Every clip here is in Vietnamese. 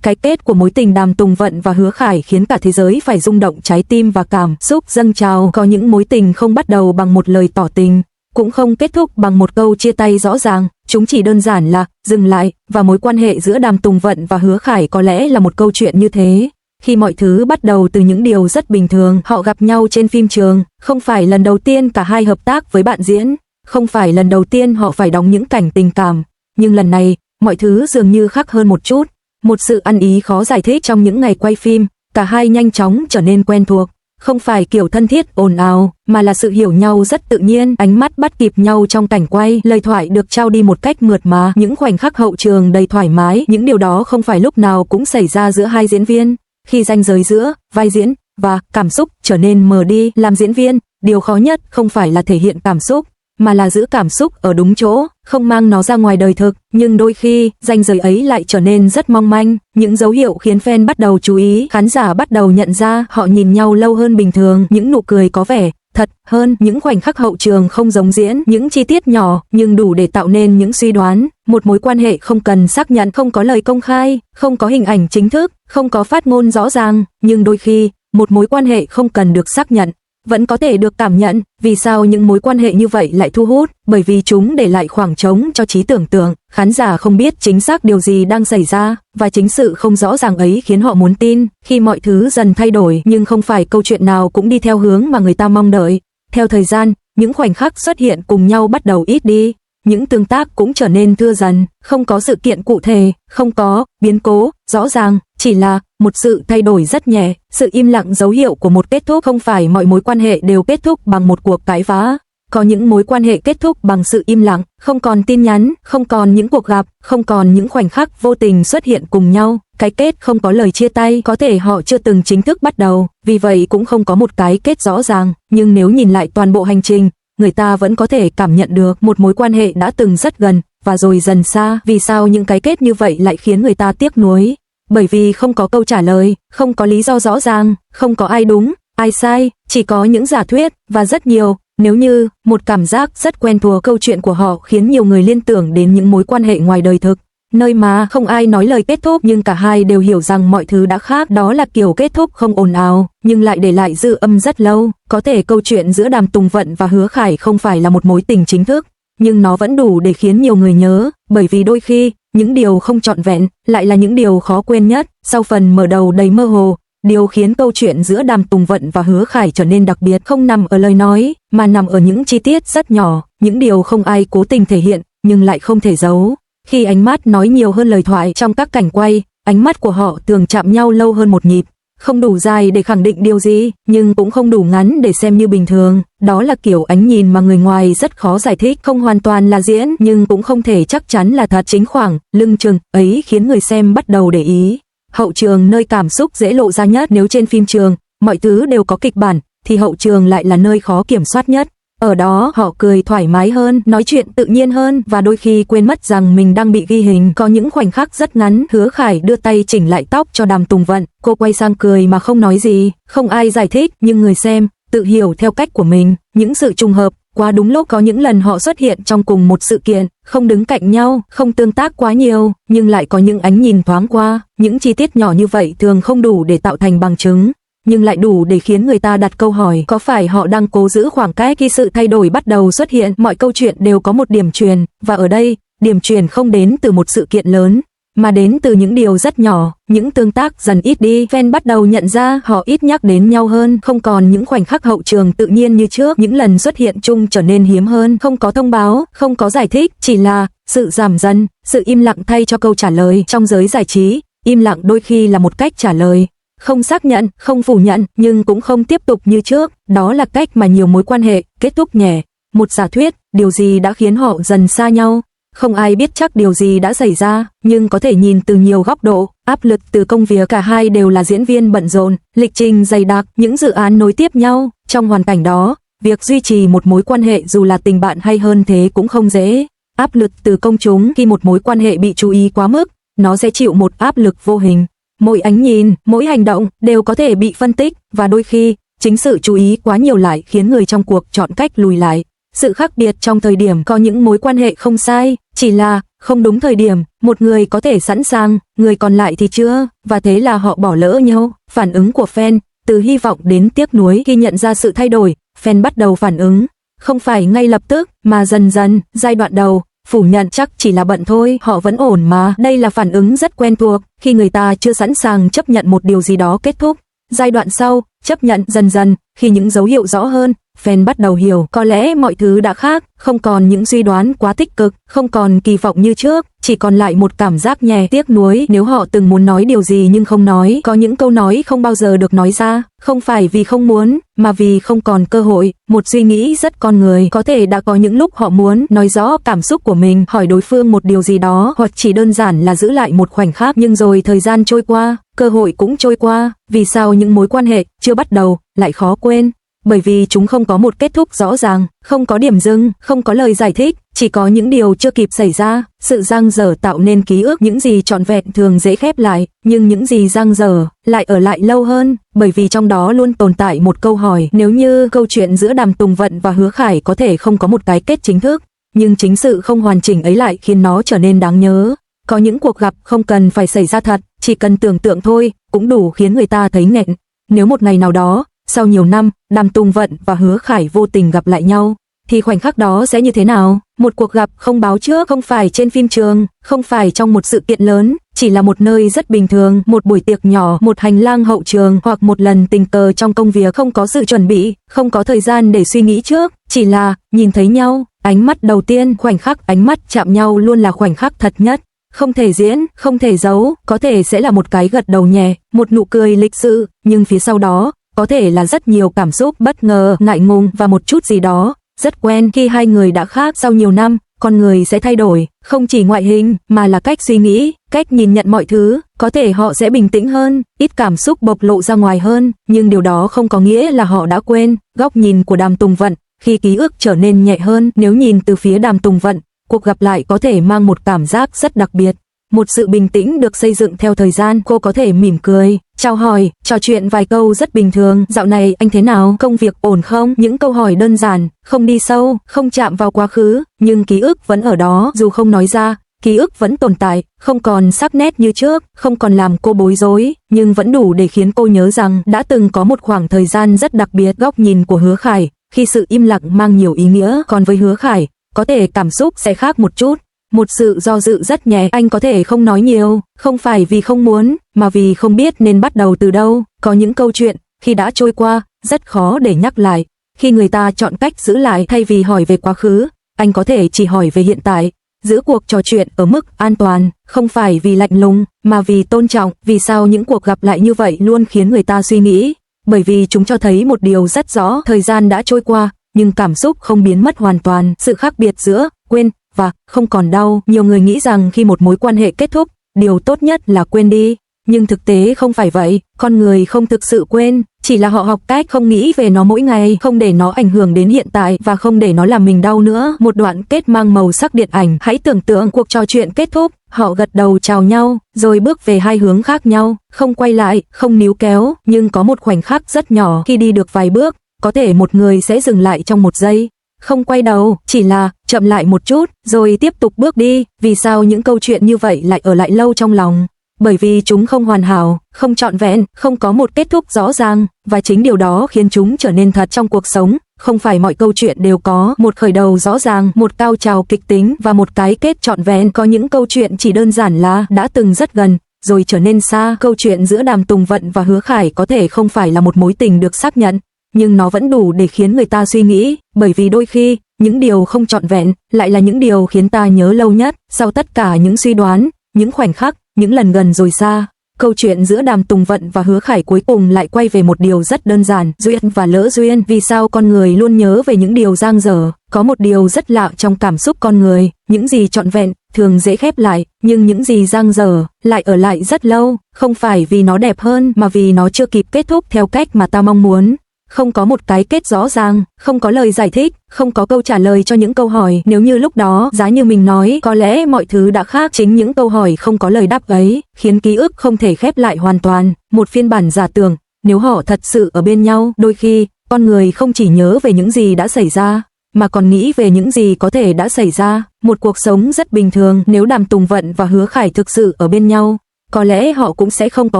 Cái kết của mối tình Đàm Tùng Vận và Hứa Khải khiến cả thế giới phải rung động trái tim và cảm xúc dâng trào. Có những mối tình không bắt đầu bằng một lời tỏ tình, cũng không kết thúc bằng một câu chia tay rõ ràng, chúng chỉ đơn giản là dừng lại, và mối quan hệ giữa Đàm Tùng Vận và Hứa Khải có lẽ là một câu chuyện như thế. Khi mọi thứ bắt đầu từ những điều rất bình thường, họ gặp nhau trên phim trường, không phải lần đầu tiên cả hai hợp tác với bạn diễn, không phải lần đầu tiên họ phải đóng những cảnh tình cảm, nhưng lần này, mọi thứ dường như khác hơn một chút. Một sự ăn ý khó giải thích trong những ngày quay phim, cả hai nhanh chóng trở nên quen thuộc. Không phải kiểu thân thiết ồn ào, mà là sự hiểu nhau rất tự nhiên, ánh mắt bắt kịp nhau trong cảnh quay, lời thoại được trao đi một cách mượt mà, những khoảnh khắc hậu trường đầy thoải mái, những điều đó không phải lúc nào cũng xảy ra giữa hai diễn viên. Khi ranh giới giữa vai diễn và cảm xúc trở nên mờ đi, làm diễn viên, điều khó nhất không phải là thể hiện cảm xúc, mà là giữ cảm xúc ở đúng chỗ, không mang nó ra ngoài đời thực, nhưng đôi khi, ranh giới ấy lại trở nên rất mong manh, những dấu hiệu khiến fan bắt đầu chú ý, khán giả bắt đầu nhận ra, họ nhìn nhau lâu hơn bình thường, những nụ cười có vẻ thật hơn, những khoảnh khắc hậu trường không giống diễn, những chi tiết nhỏ nhưng đủ để tạo nên những suy đoán. Một mối quan hệ không cần xác nhận, không có lời công khai, không có hình ảnh chính thức, không có phát ngôn rõ ràng, nhưng đôi khi, một mối quan hệ không cần được xác nhận, vẫn có thể được cảm nhận. Vì sao những mối quan hệ như vậy lại thu hút? Bởi vì chúng để lại khoảng trống cho trí tưởng tượng, khán giả không biết chính xác điều gì đang xảy ra, và chính sự không rõ ràng ấy khiến họ muốn tin. Khi mọi thứ dần thay đổi, nhưng không phải câu chuyện nào cũng đi theo hướng mà người ta mong đợi. Theo thời gian, những khoảnh khắc xuất hiện cùng nhau bắt đầu ít đi, những tương tác cũng trở nên thưa dần, không có sự kiện cụ thể, không có biến cố rõ ràng, chỉ là một sự thay đổi rất nhẹ, sự im lặng dấu hiệu của một kết thúc. Không phải mọi mối quan hệ đều kết thúc bằng một cuộc cãi vã, có những mối quan hệ kết thúc bằng sự im lặng, không còn tin nhắn, không còn những cuộc gặp, không còn những khoảnh khắc vô tình xuất hiện cùng nhau. Cái kết không có lời chia tay, có thể họ chưa từng chính thức bắt đầu, vì vậy cũng không có một cái kết rõ ràng, nhưng nếu nhìn lại toàn bộ hành trình, người ta vẫn có thể cảm nhận được một mối quan hệ đã từng rất gần, và rồi dần xa. Vì sao những cái kết như vậy lại khiến người ta tiếc nuối? Bởi vì không có câu trả lời, không có lý do rõ ràng, không có ai đúng, ai sai, chỉ có những giả thuyết, và rất nhiều nếu như. Một cảm giác rất quen thuộc. Câu chuyện của họ khiến nhiều người liên tưởng đến những mối quan hệ ngoài đời thực, nơi mà không ai nói lời kết thúc, nhưng cả hai đều hiểu rằng mọi thứ đã khác. Đó là kiểu kết thúc không ồn ào, nhưng lại để lại dư âm rất lâu. Có thể câu chuyện giữa Đàm Tùng Vận và Hứa Khải không phải là một mối tình chính thức, nhưng nó vẫn đủ để khiến nhiều người nhớ, bởi vì đôi khi, những điều không trọn vẹn lại là những điều khó quên nhất. Sau phần mở đầu đầy mơ hồ, điều khiến câu chuyện giữa Đàm Tùng Vận và Hứa Khải trở nên đặc biệt không nằm ở lời nói, mà nằm ở những chi tiết rất nhỏ, những điều không ai cố tình thể hiện, nhưng lại không thể giấu. Khi ánh mắt nói nhiều hơn lời thoại trong các cảnh quay, ánh mắt của họ thường chạm nhau lâu hơn một nhịp. Không đủ dài để khẳng định điều gì, nhưng cũng không đủ ngắn để xem như bình thường. Đó là kiểu ánh nhìn mà người ngoài rất khó giải thích, không hoàn toàn là diễn, nhưng cũng không thể chắc chắn là thật. Chính khoảng lưng chừng ấy khiến người xem bắt đầu để ý. Hậu trường nơi cảm xúc dễ lộ ra nhất. Nếu trên phim trường, mọi thứ đều có kịch bản, thì hậu trường lại là nơi khó kiểm soát nhất. Ở đó họ cười thoải mái hơn, nói chuyện tự nhiên hơn, và đôi khi quên mất rằng mình đang bị ghi hình. Có những khoảnh khắc rất ngắn, Hứa Khải đưa tay chỉnh lại tóc cho Đàm Tùng Vận, cô quay sang cười mà không nói gì, không ai giải thích, nhưng người xem tự hiểu theo cách của mình. Những sự trùng hợp quá đúng lúc. Có những lần họ xuất hiện trong cùng một sự kiện, không đứng cạnh nhau, không tương tác quá nhiều, nhưng lại có những ánh nhìn thoáng qua. Những chi tiết nhỏ như vậy thường không đủ để tạo thành bằng chứng, nhưng lại đủ để khiến người ta đặt câu hỏi, có phải họ đang cố giữ khoảng cách? Khi sự thay đổi bắt đầu xuất hiện, mọi câu chuyện đều có một điểm truyền, và ở đây, điểm truyền không đến từ một sự kiện lớn, mà đến từ những điều rất nhỏ. Những tương tác dần ít đi, fan bắt đầu nhận ra họ ít nhắc đến nhau hơn, không còn những khoảnh khắc hậu trường tự nhiên như trước, những lần xuất hiện chung trở nên hiếm hơn, không có thông báo, không có giải thích, chỉ là sự giảm dần, sự im lặng thay cho câu trả lời. Trong giới giải trí, im lặng đôi khi là một cách trả lời, không xác nhận, không phủ nhận, nhưng cũng không tiếp tục như trước. Đó là cách mà nhiều mối quan hệ kết thúc nhẹ, một giả thuyết, điều gì đã khiến họ dần xa nhau. Không ai biết chắc điều gì đã xảy ra, nhưng có thể nhìn từ nhiều góc độ. Áp lực từ công việc, cả hai đều là diễn viên bận rộn, lịch trình dày đặc, những dự án nối tiếp nhau. Trong hoàn cảnh đó, việc duy trì một mối quan hệ dù là tình bạn hay hơn thế cũng không dễ. Áp lực từ công chúng, khi một mối quan hệ bị chú ý quá mức, nó sẽ chịu một áp lực vô hình. Mỗi ánh nhìn, mỗi hành động đều có thể bị phân tích, và đôi khi, chính sự chú ý quá nhiều lại khiến người trong cuộc chọn cách lùi lại. Sự khác biệt trong thời điểm có những mối quan hệ không sai, chỉ là không đúng thời điểm, một người có thể sẵn sàng, người còn lại thì chưa, và thế là họ bỏ lỡ nhau. Phản ứng của fan, từ hy vọng đến tiếc nuối khi nhận ra sự thay đổi, fan bắt đầu phản ứng, không phải ngay lập tức, mà dần dần, giai đoạn đầu, phủ nhận chắc chỉ là bận thôi, họ vẫn ổn mà. Đây là phản ứng rất quen thuộc, khi người ta chưa sẵn sàng chấp nhận một điều gì đó kết thúc. Giai đoạn sau, chấp nhận dần dần, khi những dấu hiệu rõ hơn, fan bắt đầu hiểu, có lẽ mọi thứ đã khác, không còn những suy đoán quá tích cực, không còn kỳ vọng như trước, chỉ còn lại một cảm giác nhẹ tiếc nuối nếu họ từng muốn nói điều gì nhưng không nói, có những câu nói không bao giờ được nói ra, không phải vì không muốn, mà vì không còn cơ hội. Một suy nghĩ rất con người, có thể đã có những lúc họ muốn nói rõ cảm xúc của mình, hỏi đối phương một điều gì đó, hoặc chỉ đơn giản là giữ lại một khoảnh khắc, nhưng rồi thời gian trôi qua, cơ hội cũng trôi qua, vì sao những mối quan hệ chưa bắt đầu lại khó quên? Bởi vì chúng không có một kết thúc rõ ràng, không có điểm dừng, không có lời giải thích, chỉ có những điều chưa kịp xảy ra. Sự dang dở tạo nên ký ức, những gì trọn vẹn thường dễ khép lại, nhưng những gì dang dở lại ở lại lâu hơn, bởi vì trong đó luôn tồn tại một câu hỏi. Nếu như câu chuyện giữa Đàm Tùng Vận và Hứa Khải có thể không có một cái kết chính thức, nhưng chính sự không hoàn chỉnh ấy lại khiến nó trở nên đáng nhớ. Có những cuộc gặp không cần phải xảy ra thật, chỉ cần tưởng tượng thôi, cũng đủ khiến người ta thấy nghẹn. Nếu một ngày nào đó, sau nhiều năm, Đàm Tùng Vận và Hứa Khải vô tình gặp lại nhau, thì khoảnh khắc đó sẽ như thế nào? Một cuộc gặp không báo trước, không phải trên phim trường, không phải trong một sự kiện lớn, chỉ là một nơi rất bình thường, một buổi tiệc nhỏ, một hành lang hậu trường, hoặc một lần tình cờ trong công việc, không có sự chuẩn bị, không có thời gian để suy nghĩ trước, chỉ là nhìn thấy nhau, ánh mắt đầu tiên, khoảnh khắc ánh mắt chạm nhau luôn là khoảnh khắc thật nhất. Không thể diễn, không thể giấu, có thể sẽ là một cái gật đầu nhẹ, một nụ cười lịch sự, nhưng phía sau đó, có thể là rất nhiều cảm xúc bất ngờ, ngại ngùng và một chút gì đó rất quen. Khi hai người đã khác sau nhiều năm, con người sẽ thay đổi, không chỉ ngoại hình mà là cách suy nghĩ, cách nhìn nhận mọi thứ. Có thể họ sẽ bình tĩnh hơn, ít cảm xúc bộc lộ ra ngoài hơn, nhưng điều đó không có nghĩa là họ đã quên. Góc nhìn của Đàm Tùng Vận, khi ký ức trở nên nhẹ hơn, nếu nhìn từ phía Đàm Tùng Vận, cuộc gặp lại có thể mang một cảm giác rất đặc biệt. Một sự bình tĩnh được xây dựng theo thời gian, cô có thể mỉm cười, chào hỏi, trò chuyện vài câu rất bình thường, dạo này anh thế nào, công việc ổn không? Những câu hỏi đơn giản, không đi sâu, không chạm vào quá khứ, nhưng ký ức vẫn ở đó, dù không nói ra, ký ức vẫn tồn tại, không còn sắc nét như trước, không còn làm cô bối rối, nhưng vẫn đủ để khiến cô nhớ rằng đã từng có một khoảng thời gian rất đặc biệt. Góc nhìn của Hứa Khải, khi sự im lặng mang nhiều ý nghĩa, còn với Hứa Khải, có thể cảm xúc sẽ khác một chút. Một sự do dự rất nhẹ, anh có thể không nói nhiều, không phải vì không muốn, mà vì không biết nên bắt đầu từ đâu. Có những câu chuyện, khi đã trôi qua, rất khó để nhắc lại. Khi người ta chọn cách giữ lại thay vì hỏi về quá khứ, anh có thể chỉ hỏi về hiện tại. Giữ cuộc trò chuyện ở mức an toàn, không phải vì lạnh lùng, mà vì tôn trọng. Vì sao những cuộc gặp lại như vậy luôn khiến người ta suy nghĩ? Bởi vì chúng cho thấy một điều rất rõ, thời gian đã trôi qua, nhưng cảm xúc không biến mất hoàn toàn. Sự khác biệt giữa quên và không còn đau. Nhiều người nghĩ rằng khi một mối quan hệ kết thúc, điều tốt nhất là quên đi. Nhưng thực tế không phải vậy, con người không thực sự quên, chỉ là họ học cách không nghĩ về nó mỗi ngày, không để nó ảnh hưởng đến hiện tại và không để nó làm mình đau nữa. Một đoạn kết mang màu sắc điện ảnh, hãy tưởng tượng cuộc trò chuyện kết thúc, họ gật đầu chào nhau, rồi bước về hai hướng khác nhau, không quay lại, không níu kéo, nhưng có một khoảnh khắc rất nhỏ khi đi được vài bước, có thể một người sẽ dừng lại trong một giây. Không quay đầu, chỉ là chậm lại một chút, rồi tiếp tục bước đi. Vì sao những câu chuyện như vậy lại ở lại lâu trong lòng? Bởi vì chúng không hoàn hảo, không trọn vẹn, không có một kết thúc rõ ràng, và chính điều đó khiến chúng trở nên thật trong cuộc sống. Không phải mọi câu chuyện đều có một khởi đầu rõ ràng, một cao trào kịch tính và một cái kết trọn vẹn. Có những câu chuyện chỉ đơn giản là đã từng rất gần, rồi trở nên xa. Câu chuyện giữa Đàm Tùng Vận và Hứa Khải có thể không phải là một mối tình được xác nhận, nhưng nó vẫn đủ để khiến người ta suy nghĩ, bởi vì đôi khi, những điều không trọn vẹn lại là những điều khiến ta nhớ lâu nhất. Sau tất cả những suy đoán, những khoảnh khắc, những lần gần rồi xa, câu chuyện giữa Đàm Tùng Vận và Hứa Khải cuối cùng lại quay về một điều rất đơn giản, duyên và lỡ duyên. Vì sao con người luôn nhớ về những điều dang dở? Có một điều rất lạ trong cảm xúc con người, những gì trọn vẹn thường dễ khép lại, nhưng những gì dang dở lại ở lại rất lâu, không phải vì nó đẹp hơn mà vì nó chưa kịp kết thúc theo cách mà ta mong muốn. Không có một cái kết rõ ràng, không có lời giải thích, không có câu trả lời cho những câu hỏi. Nếu như lúc đó, giá như mình nói, có lẽ mọi thứ đã khác. Chính những câu hỏi không có lời đáp ấy, khiến ký ức không thể khép lại hoàn toàn. Một phiên bản giả tưởng, nếu họ thật sự ở bên nhau, đôi khi, con người không chỉ nhớ về những gì đã xảy ra, mà còn nghĩ về những gì có thể đã xảy ra. Một cuộc sống rất bình thường, nếu Đàm Tùng Vận và Hứa Khải thực sự ở bên nhau, có lẽ họ cũng sẽ không có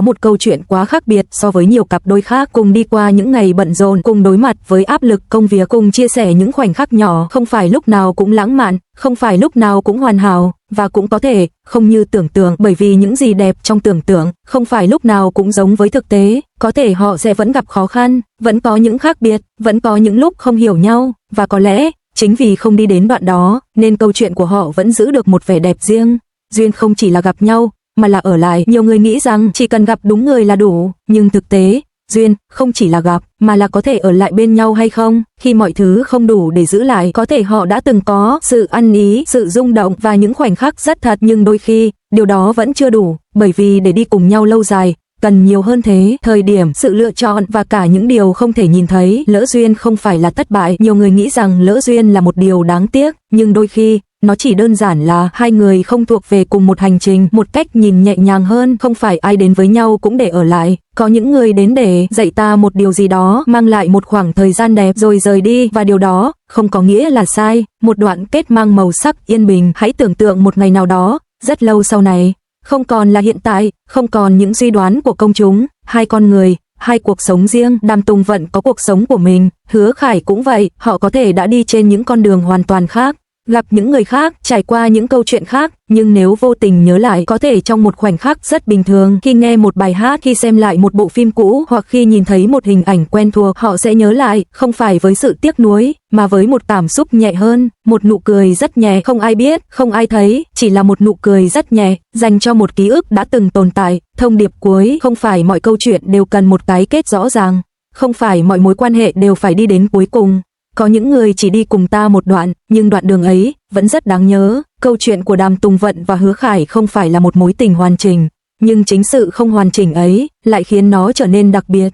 một câu chuyện quá khác biệt so với nhiều cặp đôi khác, cùng đi qua những ngày bận rộn, cùng đối mặt với áp lực công việc, cùng chia sẻ những khoảnh khắc nhỏ, không phải lúc nào cũng lãng mạn, không phải lúc nào cũng hoàn hảo, và cũng có thể không như tưởng tượng, bởi vì những gì đẹp trong tưởng tượng không phải lúc nào cũng giống với thực tế, có thể họ sẽ vẫn gặp khó khăn, vẫn có những khác biệt, vẫn có những lúc không hiểu nhau, và có lẽ chính vì không đi đến đoạn đó nên câu chuyện của họ vẫn giữ được một vẻ đẹp riêng. Duyên không chỉ là gặp nhau, mà là ở lại. Nhiều người nghĩ rằng chỉ cần gặp đúng người là đủ, nhưng thực tế, duyên không chỉ là gặp, mà là có thể ở lại bên nhau hay không. Khi mọi thứ không đủ để giữ lại, có thể họ đã từng có sự ăn ý, sự rung động và những khoảnh khắc rất thật, nhưng đôi khi, điều đó vẫn chưa đủ, bởi vì để đi cùng nhau lâu dài, cần nhiều hơn thế. Thời điểm, sự lựa chọn và cả những điều không thể nhìn thấy. Lỡ duyên không phải là thất bại. Nhiều người nghĩ rằng lỡ duyên là một điều đáng tiếc, nhưng đôi khi, nó chỉ đơn giản là hai người không thuộc về cùng một hành trình. Một cách nhìn nhẹ nhàng hơn, không phải ai đến với nhau cũng để ở lại. Có những người đến để dạy ta một điều gì đó, mang lại một khoảng thời gian đẹp rồi rời đi, và điều đó không có nghĩa là sai. Một đoạn kết mang màu sắc yên bình. Hãy tưởng tượng một ngày nào đó, rất lâu sau này, không còn là hiện tại, không còn những suy đoán của công chúng, hai con người, hai cuộc sống riêng. Đàm Tùng Vận có cuộc sống của mình, Hứa Khải cũng vậy, họ có thể đã đi trên những con đường hoàn toàn khác, gặp những người khác, trải qua những câu chuyện khác, nhưng nếu vô tình nhớ lại, có thể trong một khoảnh khắc rất bình thường, khi nghe một bài hát, khi xem lại một bộ phim cũ, hoặc khi nhìn thấy một hình ảnh quen thuộc, họ sẽ nhớ lại, không phải với sự tiếc nuối, mà với một cảm xúc nhẹ hơn, một nụ cười rất nhẹ, không ai biết, không ai thấy, chỉ là một nụ cười rất nhẹ, dành cho một ký ức đã từng tồn tại. Thông điệp cuối, không phải mọi câu chuyện đều cần một cái kết rõ ràng, không phải mọi mối quan hệ đều phải đi đến cuối cùng. Có những người chỉ đi cùng ta một đoạn, nhưng đoạn đường ấy vẫn rất đáng nhớ. Câu chuyện của Đàm Tùng Vận và Hứa Khải không phải là một mối tình hoàn chỉnh, nhưng chính sự không hoàn chỉnh ấy lại khiến nó trở nên đặc biệt.